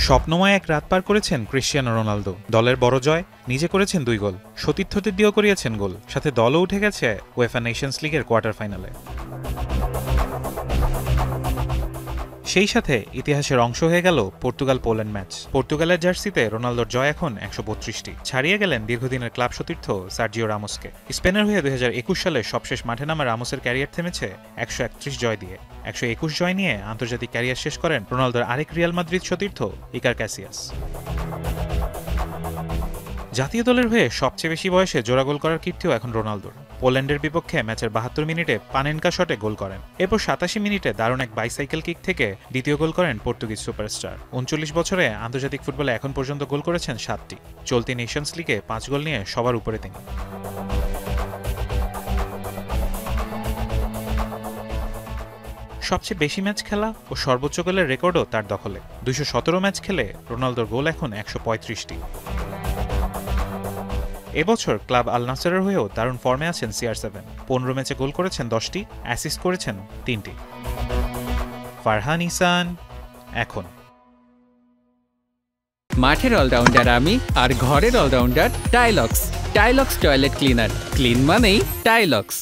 স্বপ্নময় এক রাত পার করেছেন ক্রিশ্চিয়ানো রোনালদো। দলের বড় জয়, নিজে করেছেন 2 গোল, সতীর্থদের দিয়েও করিয়েছেন গোল, সাথে দলও উঠে গেছে উয়েফা নেশনস লিগের কোয়ার্টার ফাইনালে। সেই সাথে ইতিহাসের অংশ হয়ে গেল পর্তুগাল পোল্যান্ড ম্যাচ। পর্তুগালের জার্সিতে রোনালদোর জয় এখন 132টি, ছাড়িয়ে গেলেন দীর্ঘদিনের ক্লাব সতীর্থ সার্জিও রামোসকে। স্পেনের হয়ে 2021 সালে সবশেষ মাঠে নামা রামোসের ক্যারিয়ার থেমেছে 131 জয় দিয়ে। 121 জয় নিয়ে আন্তর্জাতিক ক্যারিয়ার শেষ করেন রোনালদোর আরেক রিয়াল মাদ্রিদ সতীর্থ ইকার ক্যাসিয়াস। জাতীয় দলের হয়ে সবচেয়ে বেশি বয়সে জোড়া গোল করার কীর্তিও এখন রোনালদোর। পোল্যান্ডের বিপক্ষে ম্যাচের 72 মিনিটে পানেনকা শটে গোল করেন। এরপর 87 মিনিটে দারুণ এক বাইসাইকেল কিক থেকে দ্বিতীয় গোল করেন পর্তুগিজ সুপারস্টার। 39 বছরে আন্তর্জাতিক ফুটবলে এখন পর্যন্ত গোল করেছেন 7টি। চলতি নেশনস লিগে 5 গোল নিয়ে সবার উপরে তিনি। সবচেয়ে বেশি ম্যাচ খেলা ও সর্বোচ্চ গোলের রেকর্ডও তার দখলে। 217 ম্যাচ খেলে রোনালদোর গোল এখন 135টি। এবছর ক্লাব আল নাসেরের হয়েও দারুণ ফর্মে আছেন CR7। 15 ম্যাচে গোল করেছেন 10টি, অ্যাসিস্ট করেছেন 3টি। ফারহান ইসান এখন। মাঠের অলরাউন্ডার আমি, আর ঘরের allrounder Taylox. Taylox toilet cleaner, clean মানেই টাইলক্স।